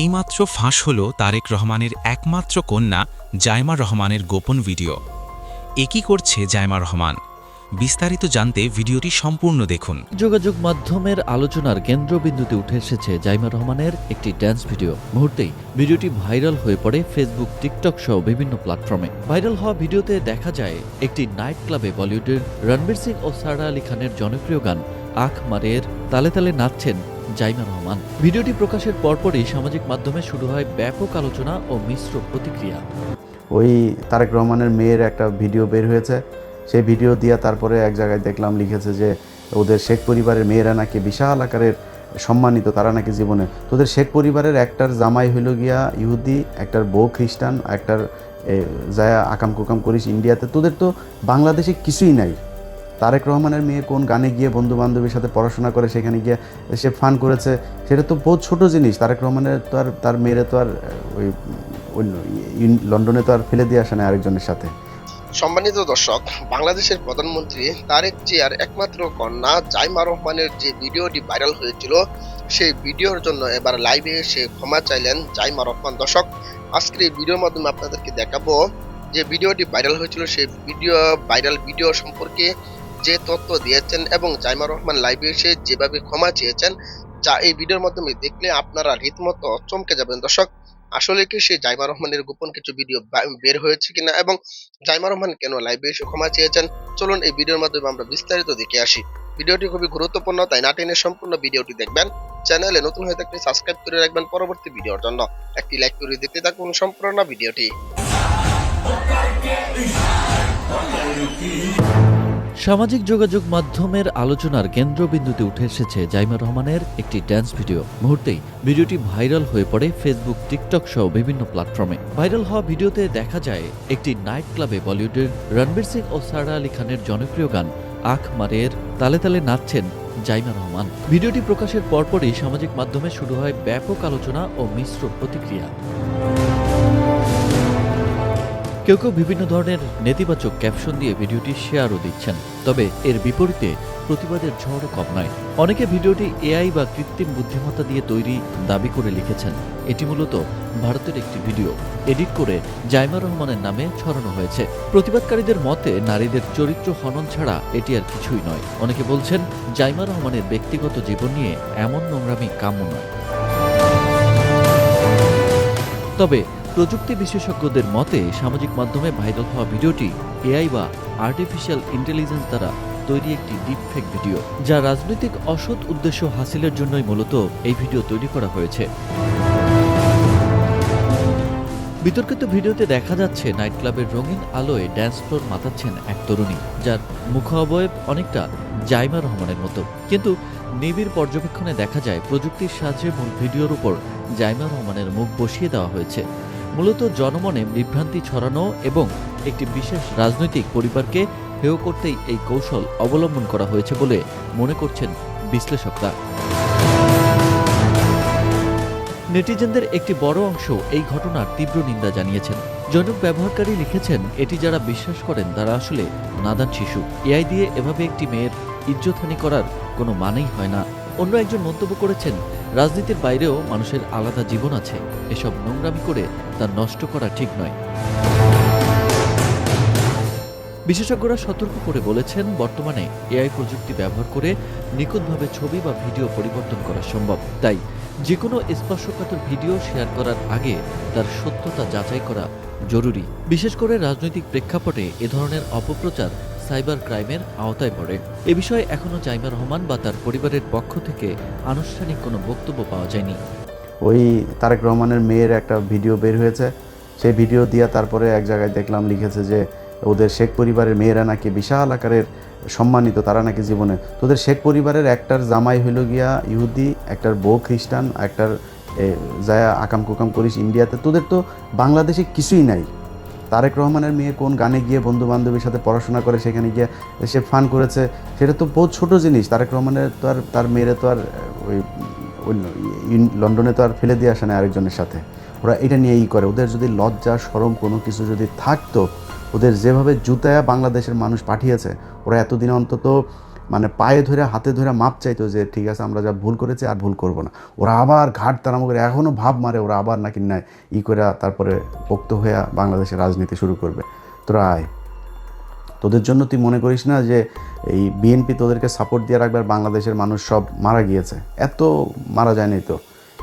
এইমাত্র ফাঁস হল তারেক রহমানের একমাত্র কন্যা জাইমা রহমানের গোপন ভিডিও। কি করছে জাইমা রহমান? বিস্তারিত জানতে ভিডিওটি সম্পূর্ণ দেখুন। যোগাযোগ মাধ্যমের আলোচনার কেন্দ্রবিন্দুতে উঠে এসেছে জাইমা রহমানের একটি ড্যান্স ভিডিও। মুহূর্তেই ভিডিওটি ভাইরাল হয়ে পড়ে ফেসবুক, টিকটক সহ বিভিন্ন প্ল্যাটফর্মে। ভাইরাল হওয়া ভিডিওতে দেখা যায় একটি নাইট ক্লাবে বলিউডের রণবীর সিং ও সারা আলী খানের জনপ্রিয় গান আখ মারের তালে তালে নাচছেন জাইমা রহমান। ভিডিওটি প্রকাশের পরপরই সামাজিক মাধ্যমে শুরু হয় ব্যাপক আলোচনা ও মিশ্র প্রতিক্রিয়া। ওই তারেক রহমানের মেয়ের একটা ভিডিও বের হয়েছে, সেই ভিডিও দিয়ে তারপরে এক জায়গায় দেখলাম লিখেছে যে ওদের শেখ পরিবারের মেয়েরা নাকি বিশাল আকারের সম্মানিত, তারা নাকি জীবনে। তোদের শেখ পরিবারের একটার জামাই হইল গিয়া ইহুদি, একটার বউ খ্রিস্টান, একটার যায় আকাম কুকাম করিস ইন্ডিয়াতে, তোদের তো বাংলাদেশে কিছুই নাই। তারেক রহমানের মেয়ে কোন গানে গিয়ে বন্ধু বান্ধবীর সাথে পড়াশোনা করে সেখানে গিয়ে সে ফান করেছে, সেটা তো বহুত ছোটো জিনিস। তারেক রহমানের তো আর তার মেয়েরা তো আর ওই লন্ডনে তো আর ফেলে দিয়ে আসে না আরেকজনের সাথে। সম্মানিত দর্শক, বাংলাদেশের প্রধানমন্ত্রী তারেক জিয়ার একমাত্র কন্যা জাইমা রহমানের যে ভিডিওটি ভাইরাল হয়েছিল, সেই ভিডিওর জন্য এবার লাইভে এসে ক্ষমা চাইলেন জাইমা রহমান। দর্শক, আজকের এই ভিডিওর মাধ্যমে আপনাদেরকে দেখাবো যে ভিডিওটি ভাইরাল হয়েছিল, সেই ভাইরাল ভিডিও সম্পর্কে যে তথ্য দিয়েছেন এবং জাইমা রহমান লাইভে এসে যেভাবে ক্ষমা চেয়েছেন, যা এই ভিডিওর মাধ্যমে দেখলে আপনারা রীতিমতো চমকে যাবেন। দর্শক, আসলে কি সেই জাইমা রহমানের গোপন কিছু ভিডিও বের হয়েছে কিনা এবং জাইমা রহমান কেন লাইভে এসে ক্ষমা চেয়েছেন, চলুন এই ভিডিওর মাধ্যমে আমরা বিস্তারিত দেখে আসি। ভিডিওটি খুবই গুরুত্বপূর্ণ, তাই না টেনে সম্পূর্ণ ভিডিওটি দেখবেন। চ্যানেলে নতুন হয়ে থাকলে সাবস্ক্রাইব করে রাখবেন পরবর্তী ভিডিওর জন্য। একটি লাইক করে দেখতে থাকুন সম্পূর্ণ ভিডিওটি। সামাজিক যোগাযোগ মাধ্যমের আলোচনার কেন্দ্রবিন্দুতে উঠে এসেছে জাইমা রহমানের একটি ড্যান্স ভিডিও। মুহূর্তেই ভিডিওটি ভাইরাল হয়ে পড়ে ফেসবুক, টিকটক সহ বিভিন্ন প্ল্যাটফর্মে। ভাইরাল হওয়া ভিডিওতে দেখা যায় একটি নাইট ক্লাবে বলিউডের রণবীর সিং ও সারা আলী খানের জনপ্রিয় গান আখ মারের তালে তালে নাচছেন জাইমা রহমান। ভিডিওটি প্রকাশের পরপরই সামাজিক মাধ্যমে শুরু হয় ব্যাপক আলোচনা ও মিশ্র প্রতিক্রিয়া। কেউ কেউ বিভিন্ন ধরনের নেতিবাচক ক্যাপশন দিয়ে ভিডিওটি শেয়ারও দিচ্ছেন, তবে এর বিপরীতে প্রতিবাদের ঝড়ও কম নয়। অনেকে ভিডিওটি এআই বা কৃত্রিম বুদ্ধিমত্তা দিয়ে তৈরি দাবি করে লিখেছেন এটি মূলত ভারতের একটি ভিডিও এডিট করে জাইমা রহমানের নামে ছড়ানো হয়েছে। প্রতিবাদকারীদের মতে নারীদের চরিত্র হনন ছাড়া এটি আর কিছুই নয়। অনেকে বলছেন জাইমা রহমানের ব্যক্তিগত জীবন নিয়ে এমন নোংরামি কাম্য নয়। তবে প্রযুক্তি বিশেষজ্ঞদের মতে সামাজিক মাধ্যমে ভাইরাল হওয়া ভিডিওটি এআই বা আর্টিফিশিয়াল ইন্টেলিজেন্স দ্বারা তৈরি একটি ডিপফেক ভিডিও, যা রাজনৈতিক অসৎ উদ্দেশ্য হাসিলের জন্যই মূলত এই ভিডিও তৈরি করা হয়েছে। বিতর্কিত ভিডিওতে দেখা যাচ্ছে নাইট ক্লাবের রঙিন আলোয় ড্যান্স ফ্লোর মাতাচ্ছেন এক তরুণী, যার মুখ অবয়ব অনেকটা জাইমা রহমানের মতো। কিন্তু নিবিড় পর্যবেক্ষণে দেখা যায় প্রযুক্তির সাহায্যে মূল ভিডিওর উপর জাইমা রহমানের মুখ বসিয়ে দেওয়া হয়েছে, মূলত জনমনে বিভ্রান্তি ছড়ানো এবং একটি বিশেষ রাজনৈতিক পরিবারকে হেয় করতেই এই কৌশল অবলম্বন করা হয়েছে বলে মনে করছেন বিশ্লেষকরা। নেটিজেনদের একটি বড় অংশ এই ঘটনার তীব্র নিন্দা জানিয়েছেন। জনক ব্যবহারকারী লিখেছেন, এটি যারা বিশ্বাস করেন তারা আসলে নাদান শিশু। এআই দিয়ে এভাবে একটি মেয়ের ইজ্জতহানি করার কোনো মানেই হয় না। অন্য একজন মন্তব্য করেছেন, রাজনীতির বাইরেও মানুষের আলাদা জীবন আছে, এসব নোংরামি করে তা নষ্ট করা ঠিক নয়। বিশেষজ্ঞরা সতর্ক করে বলেছেন, বর্তমানে এআই প্রযুক্তি ব্যবহার করে নিখুঁতভাবে ছবি বা ভিডিও পরিবর্তন করা সম্ভব। তাই যে কোনো স্পর্শকাতর ভিডিও শেয়ার করার আগে তার সত্যতা যাচাই করা জরুরি। বিশেষ করে রাজনৈতিক প্রেক্ষাপটে এ ধরনের অপপ্রচার সাইবার ক্রাইমের আওতায় পড়ে। এ বিষয়ে এখনও জাইমা রহমান বা তার পরিবারের পক্ষ থেকে আনুষ্ঠানিক কোনো বক্তব্য পাওয়া যায়নি। ওই তারেক রহমানের মেয়ের একটা ভিডিও বের হয়েছে, সেই ভিডিও দিয়ে তারপরে এক জায়গায় দেখলাম লিখেছে যে ওদের শেখ পরিবারের মেয়েরা নাকি বিশাল আকারের সম্মানিত, তারা নাকি জীবনে। তোদের শেখ পরিবারের একটার জামাই হইল গিয়া ইহুদি, একটার বউ খ্রিস্টান, একটার যায় আকাম কুকাম করিস ইন্ডিয়াতে, তোদের তো বাংলাদেশে কিছুই নাই। তারেক রহমানের মেয়ে কোন গানে গিয়ে বন্ধু বান্ধবীর সাথে পড়াশোনা করে সেখানে গিয়ে সে ফান করেছে, সেটা তো বহুত ছোটো জিনিস। তারেক রহমানের তো আর তার মেয়েরা তো আর ওই লন্ডনে তো আর ফেলে দিয়ে আসে না আরেকজনের সাথে। ওরা এটা নিয়েই করে। ওদের যদি লজ্জা শরম কোনো কিছু যদি থাকতো, ওদের যেভাবে জুতায়া বাংলাদেশের মানুষ পাঠিয়েছে, ওরা এতদিন অন্তত মানে পায়ে ধরে হাতে ধরে মাপ চাইতো যে ঠিক আছে আমরা যা ভুল করেছি আর ভুল করব না। ওরা আবার ঘাট তাড়ামো করে এখনও ভাব মারে ওরা আবার নাকি নেয় করে তারপরে পোক্ত হয়ে বাংলাদেশের রাজনীতি শুরু করবে। তোরা আয়, তোদের জন্য তুই মনে করিস না যে এই বিএনপি তোদেরকে সাপোর্ট দিয়ে রাখবে আর বাংলাদেশের মানুষ সব মারা গিয়েছে? এত মারা যায়নি তো।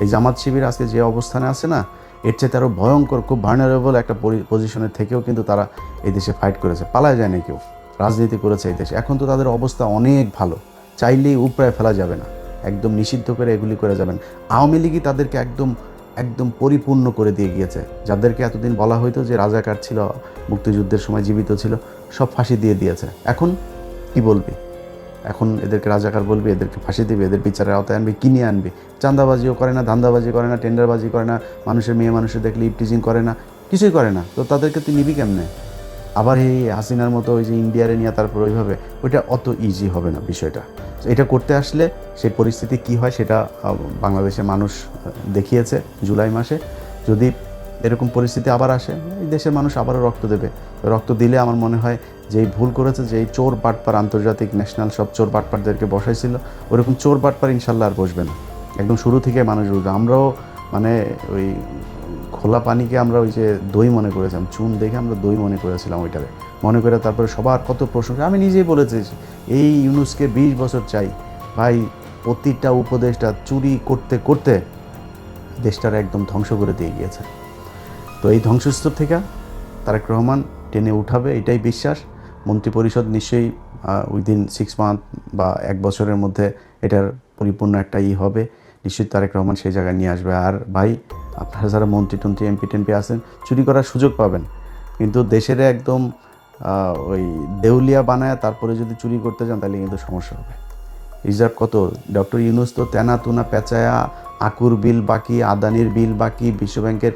এই জামাত শিবির আজকে যে অবস্থানে আছে না, এর চেয়ে আরও ভয়ঙ্কর, খুব ভার্নারেবল একটা পজিশনের থেকেও কিন্তু তারা এই দেশে ফাইট করেছে, পালায় যায়নি কেউ, রাজনীতি করেছে এই দেশে। এখন তো তাদের অবস্থা অনেক ভালো, চাইলেই উপরায় ফেলা যাবে না, একদম নিষিদ্ধ করে এগুলি করে যাবেন। আওয়ামী লীগই তাদেরকে একদম একদম পরিপূর্ণ করে দিয়ে গিয়েছে। যাদেরকে এতদিন বলা হইতো যে রাজাকার ছিল, মুক্তিযুদ্ধের সময় জীবিত ছিল, সব ফাঁসি দিয়ে দিয়েছে। এখন কি বলবি? এখন এদেরকে রাজাকার বলবি, এদেরকে ফাঁসি দিবি, এদের বিচারের আওতায় আনবি, কিনে আনবি? চাঁদাবাজিও করে না, ধান্দাবাজি করে না, টেন্ডারবাজি করে না, মানুষের মেয়ে মানুষের দেখলে ইপটিজিং করে না, কিছুই করে না। তো তাদেরকে তুই নিবি কেমনে? আবার এই হাসিনার মতো ওই যে ইন্ডিয়ারে নিয়ে তারপর ওইভাবে, ওইটা অত ইজি হবে না বিষয়টা। এটা করতে আসলে সেই পরিস্থিতি কি হয় সেটা বাংলাদেশের মানুষ দেখিয়েছে জুলাই মাসে। যদি এরকম পরিস্থিতি আবার আসে, এই দেশের মানুষ আবারও রক্ত দেবে। রক্ত দিলে আমার মনে হয় যেই ভুল করেছে, যেই চোর বাটপার, আন্তর্জাতিক ন্যাশনাল সব চোর বাটপারদেরকে বসাইছিল, ওরকম চোর বাটপার ইনশাল্লাহ আর বসবে না। একদম শুরু থেকে মানুষ বুঝবে। আমরাও মানে ওই খোলা পানিকে আমরা ওই যে দই মনে করেছিলাম, চুন দেখে আমরা দই মনে করেছিলাম ওইটাকে, মনে করে তারপরে সবার কত প্রশংসা। আমি নিজেই বলেছি এই ইউনুসকে 20 বছর চাই ভাই। প্রতিটা উপদেশটা চুরি করতে করতে দেশটার একদম ধ্বংস করে দিয়ে গিয়েছে। তো এই ধ্বংসস্তর থেকে তারেক রহমান টেনে উঠাবে, এটাই বিশ্বাস। মন্ত্রিপরিষদ নিশ্চয়ই উইদিন 6 মান্থ বা 1 বছরের মধ্যে এটার পরিপূর্ণ একটা হবে। নিশ্চয়ই তারেক রহমান সেই জায়গায় নিয়ে আসবে। আর ভাই, আপনারা যারা মন্ত্রী টন্ত্রী এমপি টেমপি আছেন, চুরি করার সুযোগ পাবেন, কিন্তু দেশের একদম ওই দেউলিয়া বানায় তারপরে যদি চুরি করতে যান তাহলে কিন্তু সমস্যা হবে। রিজার্ভ কত? ডক্টর ইউনুস তো তেনা তুনা পেঁচায়া, আকুর বিল বাকি, আদানির বিল বাকি, বিশ্বব্যাংকের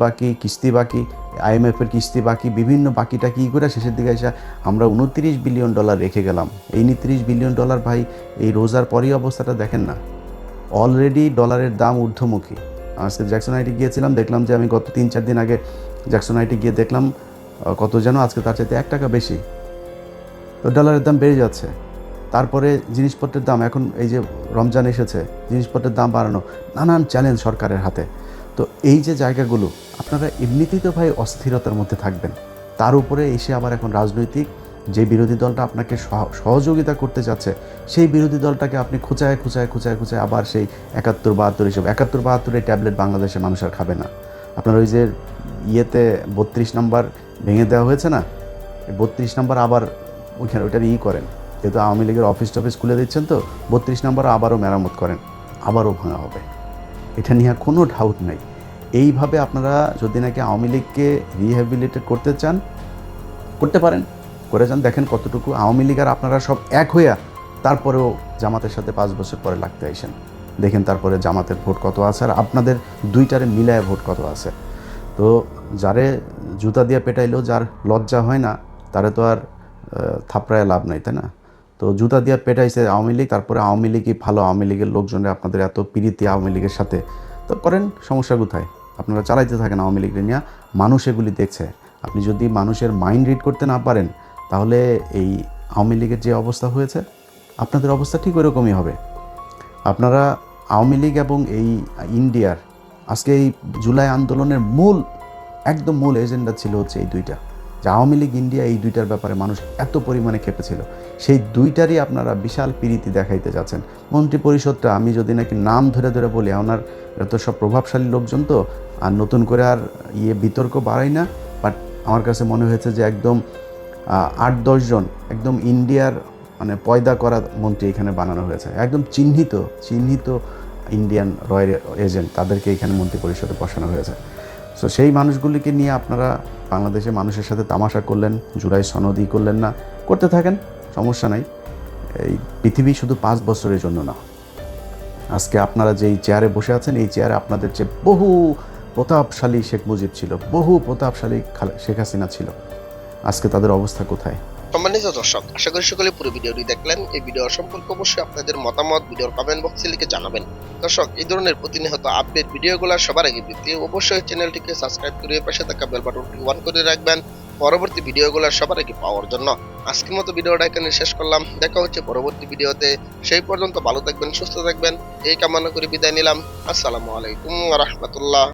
বাকি, কিস্তি বাকি, IMF-এর কিস্তি বাকি, বিভিন্ন বাকিটা কী করে শেষের দিকে এসে আমরা $29 বিলিয়ন রেখে গেলাম। এই $29 বিলিয়ন ভাই, এই রোজার পরেই অবস্থাটা দেখেন না। অলরেডি ডলারের দাম ঊর্ধ্বমুখী। আজকে জ্যাকসন আইটি গিয়েছিলাম, দেখলাম যে আমি গত 3-4 দিন আগে জ্যাকসন আইটি গিয়ে দেখলাম কত যেন আজকে তার চাইতে 1 টাকা বেশি। তো ডলারের দাম বেড়ে যাচ্ছে। তারপরে জিনিসপত্রের দাম, এখন এই যে রমজান এসেছে, জিনিসপত্রের দাম বাড়ানো, নানান চ্যালেঞ্জ সরকারের হাতে। তো এই যে জায়গাগুলো, আপনারা এমনিতেই তো ভাই অস্থিরতার মধ্যে থাকবেন, তার উপরে এসে আবার এখন রাজনৈতিক যে বিরোধী দলটা আপনাকে সহযোগিতা করতে যাচ্ছে, সেই বিরোধী দলটাকে আপনি খুঁচায় আবার সেই 71-72 হিসেবে 71-72 এই ট্যাবলেট বাংলাদেশের মানুষ আর খাবে না। আপনার ওই যে 32 নাম্বার ভেঙে দেওয়া হয়েছে না, 32 নাম্বার আবার ওইখানে ওইটার করেন, যেহেতু আওয়ামী লীগের অফিস টফিস খুলে দিচ্ছেন, তো 32 নাম্বার আবারও মেরামত করেন, আবারও ভাঙা হবে। এটা নিয়ে কোনো ডাউট নাই। এইভাবে আপনারা যদি নাকি আওয়ামী লীগকে রিহ্যাবিলিটেট করতে চান, করতে পারেন, করে যান, দেখেন কতটুকু আওয়ামী লীগ আর আপনারা সব এক হইয়া তারপরেও জামাতের সাথে 5 বছর পরে লাগতে আইসেন, দেখেন তারপরে জামাতের ভোট কত আছে আর আপনাদের দুইটারে মিলায় ভোট কত আছে। তো যারে জুতা দিয়ে পেটাইলেও যার লজ্জা হয় না, তারে তো আর থাপড়ায় লাভ নাই, তাই না? তো জুতা দিয়ে পেটাইছে আওয়ামী লীগ, তারপরে আওয়ামী লীগই ভালো, আওয়ামী লীগের লোকজনে আপনাদের এত প্রীতি আওয়ামী লীগের সাথে, তো করেন, সমস্যা কোথায়? আপনারা চালাইতে থাকেন আওয়ামী লীগের নিয়ে, মানুষ এগুলি দেখছে। আপনি যদি মানুষের মাইন্ড রিড করতে না পারেন, তাহলে এই আওয়ামী লীগের যে অবস্থা হয়েছে, আপনাদের অবস্থা ঠিক ওইরকমই হবে। আপনারা আওয়ামী লীগ এবং এই ইন্ডিয়ার আজকে এই জুলাই আন্দোলনের একদম মূল এজেন্ডা ছিল হচ্ছে এই দুইটা, যে আওয়ামী লীগ ইন্ডিয়া, এই দুইটার ব্যাপারে মানুষ এত পরিমাণে খেপেছিল, সেই দুইটারই আপনারা বিশাল প্রীতি দেখাইতে যাচ্ছেন। মন্ত্রী পরিষদটা আমি যদি নাকি নাম ধরে ধরে বলি, ওনার এত সব প্রভাবশালী লোকজন, তো আর নতুন করে আর বিতর্ক বাড়াই না, বাট আমার কাছে মনে হয়েছে যে একদম 8-10 জন একদম ইন্ডিয়ার মানে পয়দা করা মন্ত্রী এখানে বানানো হয়েছে, একদম চিহ্নিত ইন্ডিয়ান রয়্যাল এজেন্ট, তাদেরকে এখানে মন্ত্রী পরিষদে বসানো হয়েছে। সো সেই মানুষগুলিকে নিয়ে আপনারা বাংলাদেশের মানুষের সাথে তামাশা করলেন, জুলাই সনদই করলেন না, করতে থাকেন, সমস্যা নাই। এই পৃথিবী শুধু 5 বছরের জন্য না। আজকে আপনারা যেই চেয়ারে বসে আছেন, এই চেয়ারে আপনাদের চেয়ে বহু প্রতাপশালী শেখ মুজিব ছিল, বহু প্রতাপশালী শেখ হাসিনা ছিল। আজকে তাদের অবস্থা কোথায়? সম্মানিত দর্শক, আশা করি সকলে পুরো ভিডিওটি দেখলেন। এই ভিডিও সম্পর্কে অবশ্যই আপনাদের মতামত ভিডিওর কমেন্ট বক্সে লিখে জানাবেন। দর্শক, এই ধরনের প্রতিনিয়ত আপডেট ভিডিওগুলো সবার আগে পেতে অবশ্যই চ্যানেলটিকে সাবস্ক্রাইব করে পাশে থাকা বেল বাটনটি অন করে রাখবেন। পরবর্তী ভিডিওগুলো সবার আগে পাওয়ার জন্য। আজকের মতো ভিডিওটা এখানে শেষ করলাম। দেখা হচ্ছে পরবর্তী ভিডিওতে। সেই পর্যন্ত ভালো থাকবেন, সুস্থ থাকবেন এই কামনা করে বিদায় নিলাম। আসসালামু আলাইকুম ওয়া রাহমাতুল্লাহ।